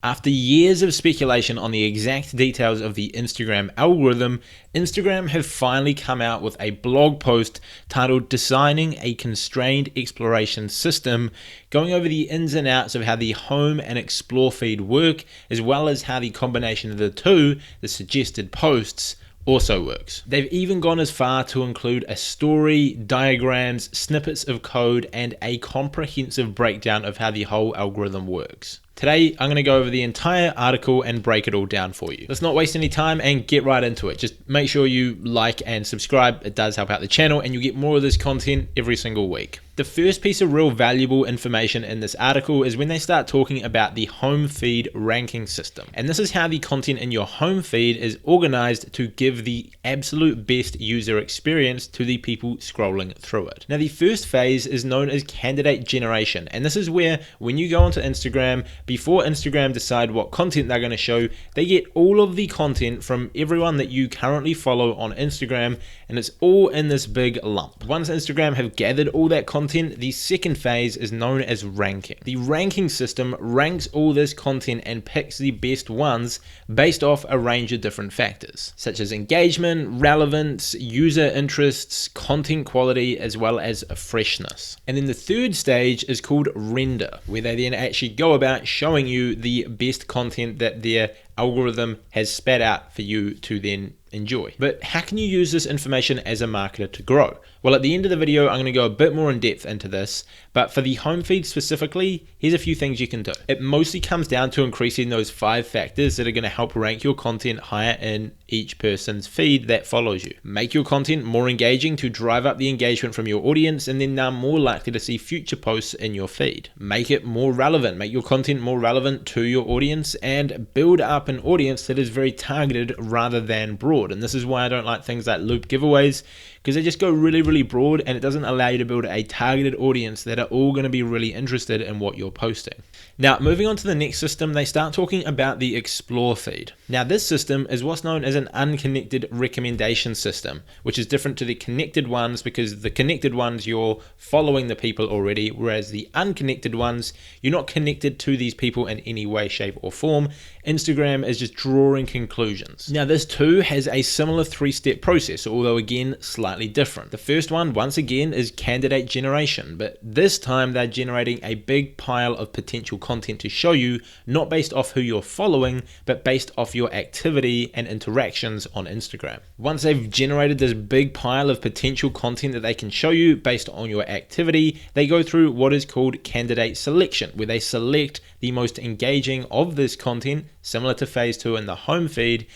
After years of speculation on the exact details of the Instagram algorithm, Instagram have finally come out with a blog post titled Designing a Constrained Exploration System, going over the ins and outs of how the home and explore feed work, as well as how the combination of the two, the suggested posts, also works. They've even gone as far to include a story, diagrams, snippets of code, and a comprehensive breakdown of how the whole algorithm works. Today, I'm going to go over the entire article and break it all down for you. Let's not waste any time and get right into it. Just make sure you like and subscribe. It does help out the channel and you get more of this content every single week. The first piece of real valuable information in this article is when they start talking about the home feed ranking system. And this is how the content in your home feed is organized to give the absolute best user experience to the people scrolling through it. Now, the first phase is known as candidate generation. And this is where when you go onto Instagram, before Instagram decide what content they're going to show, they get all of the content from everyone that you currently follow on Instagram, and it's all in this big lump. Once Instagram have gathered all that content, the second phase is known as ranking. The ranking system ranks all this content and picks the best ones based off a range of different factors, such as engagement, relevance, user interests, content quality, as well as freshness. And then the third stage is called render, where they then actually go about showing you the best content that their algorithm has spat out for you to then enjoy. But how can you use this information as a marketer to grow? Well, at the end of the video, I'm going to go a bit more in depth into this, but for the home feed specifically, here's a few things you can do. It mostly comes down to increasing those 5 factors that are going to help rank your content higher in each person's feed that follows you. Make your content more engaging to drive up the engagement from your audience, and then they're more likely to see future posts in your feed. Make it more relevant. Make your content more relevant to your audience and build up an audience that is very targeted rather than broad. And this is why I don't like things like loop giveaways, because they just go really broad and it doesn't allow you to build a targeted audience that are all going to be really interested in what you're posting. Now, moving on to the next system, they start talking about the explore feed. Now, this system is what's known as an unconnected recommendation system, which is different to the connected ones, because the connected ones, you're following the people already, whereas the unconnected ones, you're not connected to these people in any way, shape, or form. Instagram is just drawing conclusions. Now, this too has a similar 3-step process, although again, slightly different. The first one, once again, is candidate generation, but this time they're generating a big pile of potential content to show you, not based off who you're following, but based off your activity and interactions on Instagram. Once they've generated this big pile of potential content that they can show you based on your activity, they go through what is called candidate selection, where they select the most engaging of this content, similar to phase 2 in the home feed,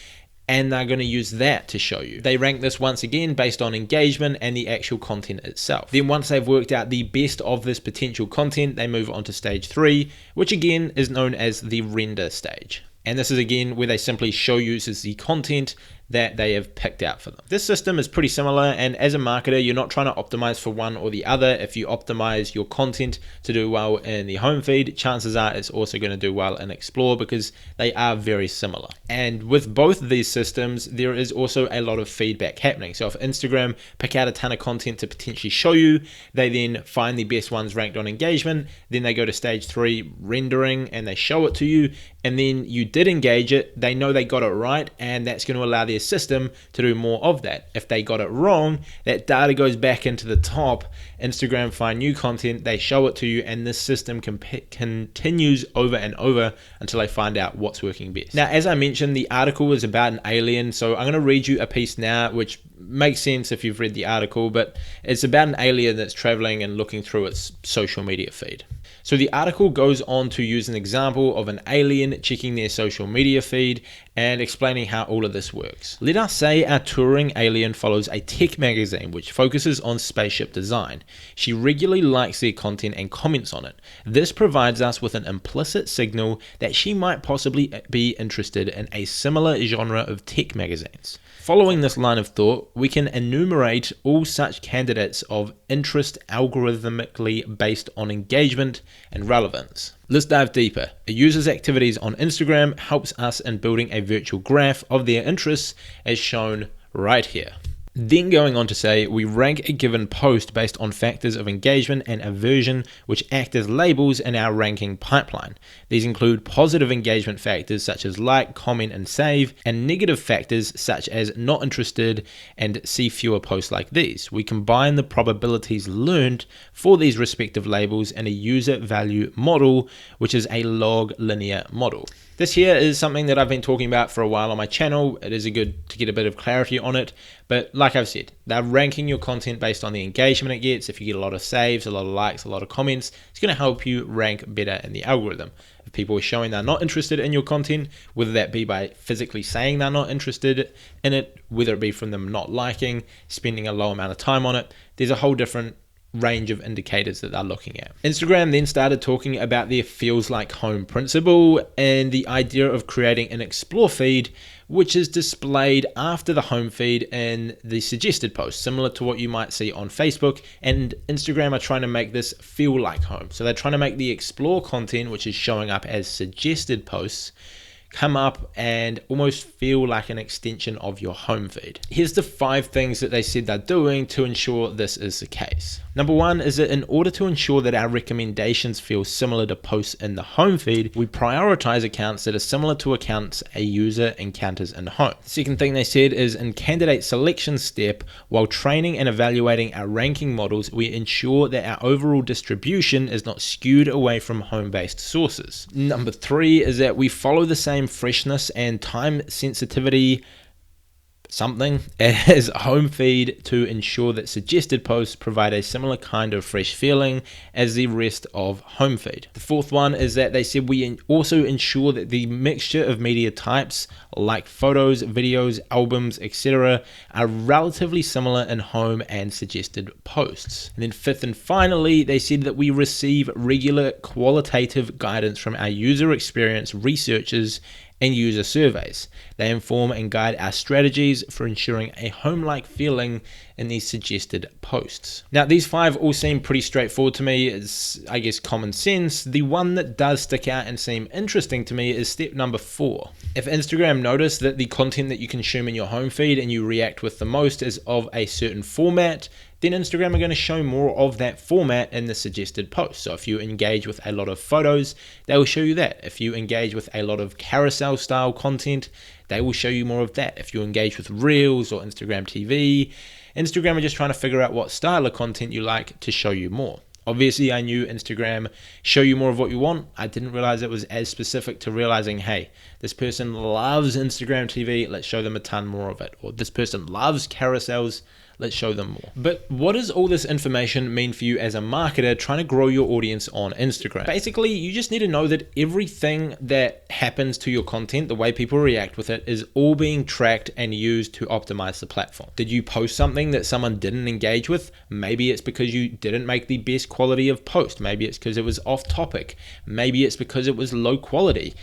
and they're going to use that to show you. They rank this once again based on engagement and the actual content itself. Then once they've worked out the best of this potential content, they move on to stage 3, which again is known as the render stage. And this is again where they simply show users the content that they have picked out for them. This system is pretty similar, and as a marketer, you're not trying to optimize for one or the other. If you optimize your content to do well in the home feed, chances are it's also going to do well in Explore, because they are very similar. And with both of these systems, there is also a lot of feedback happening. So if Instagram pick out a ton of content to potentially show you, they then find the best ones ranked on engagement, then they go to stage 3, rendering, and they show it to you, and then you did engage it, they know they got it right, and that's going to allow their system to do more of that. If they got it wrong, that data goes back into the top, Instagram find new content, they show it to you, and this system continues over and over until they find out what's working best. Now, as I mentioned, the article is about an alien, so I'm going to read you a piece now, which makes sense if you've read the article, but it's about an alien that's traveling and looking through its social media feed. So the article goes on to use an example of an alien checking their social media feed and explaining how all of this works. Let us say our touring alien follows a tech magazine which focuses on spaceship design. She regularly likes their content and comments on it. This provides us with an implicit signal that she might possibly be interested in a similar genre of tech magazines. Following this line of thought, we can enumerate all such candidates of interest algorithmically based on engagement and relevance. Let's dive deeper. A user's activities on Instagram helps us in building a virtual graph of their interests, as shown right here. Then going on to say, we rank a given post based on factors of engagement and aversion, which act as labels in our ranking pipeline. These include positive engagement factors such as like, comment, and save, and negative factors such as not interested and see fewer posts like these. We combine the probabilities learned for these respective labels in a user value model, which is a log linear model. This here is something that I've been talking about for a while on my channel. It is good to get a bit of clarity on it, but like I've said, they're ranking your content based on the engagement it gets. If you get a lot of saves, a lot of likes, a lot of comments, it's going to help you rank better in the algorithm. If people are showing they're not interested in your content, whether that be by physically saying they're not interested in it, whether it be from them not liking, spending a low amount of time on it, there's a whole different range of indicators that they're looking at. Instagram then started talking about their feels like home principle and the idea of creating an explore feed, which is displayed after the home feed in the suggested post, similar to what you might see on Facebook. And Instagram are trying to make this feel like home. So they're trying to make the explore content, which is showing up as suggested posts, come up and almost feel like an extension of your home feed. Here's the 5 things that they said they're doing to ensure this is the case. Number 1 is that in order to ensure that our recommendations feel similar to posts in the home feed, we prioritize accounts that are similar to accounts a user encounters in home. The second thing they said is in candidate selection step, while training and evaluating our ranking models, we ensure that our overall distribution is not skewed away from home-based sources. Number 3 is that we follow the same freshness and time sensitivity something as home feed to ensure that suggested posts provide a similar kind of fresh feeling as the rest of home feed. The fourth one is that they said we also ensure that the mixture of media types like photos, videos, albums, etc. are relatively similar in home and suggested posts. And then fifth and finally, they said that we receive regular qualitative guidance from our user experience researchers and user surveys. They inform and guide our strategies for ensuring a home-like feeling in these suggested posts. Now, these 5 all seem pretty straightforward to me. It's, I guess, common sense. The one that does stick out and seem interesting to me is step number 4. If Instagram notice that the content that you consume in your home feed and you react with the most is of a certain format, then Instagram are going to show more of that format in the suggested post. So if you engage with a lot of photos, they will show you that. If you engage with a lot of carousel style content, they will show you more of that. If you engage with Reels or Instagram TV, Instagram are just trying to figure out what style of content you like to show you more. Obviously, I knew Instagram show you more of what you want. I didn't realize it was as specific to realizing, hey, this person loves Instagram TV, let's show them a ton more of it. Or this person loves carousels, let's show them more. But what does all this information mean for you as a marketer trying to grow your audience on Instagram? Basically, you just need to know that everything that happens to your content, the way people react with it, is all being tracked and used to optimize the platform. Did you post something that someone didn't engage with? Maybe it's because you didn't make the best quality of post. Maybe it's because it was off topic. Maybe it's because it was low quality.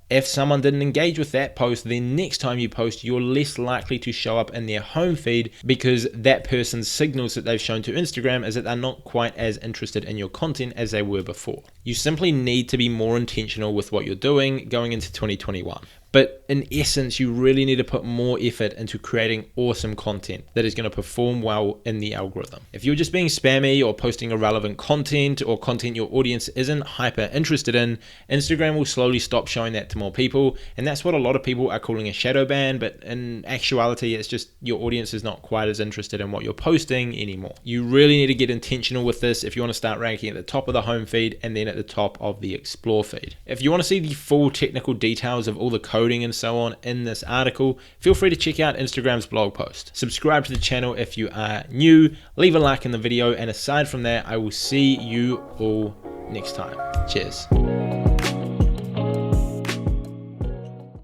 If someone didn't engage with that post, then next time you post, you're less likely to show up in their home feed because that person's signals that they've shown to Instagram is that they're not quite as interested in your content as they were before. You simply need to be more intentional with what you're doing going into 2021. But in essence, you really need to put more effort into creating awesome content that is going to perform well in the algorithm. If you're just being spammy or posting irrelevant content or content your audience isn't hyper interested in, Instagram will slowly stop showing that to more people. And that's what a lot of people are calling a shadow ban. But in actuality, it's just your audience is not quite as interested in what you're posting anymore. You really need to get intentional with this if you want to start ranking at the top of the home feed and then at the top of the explore feed. If you want to see the full technical details of all the coding and so on in this article, feel free to check out Instagram's blog post. Subscribe to the channel if you are new, leave a like in the video, and aside from that, I will see you all next time. Cheers.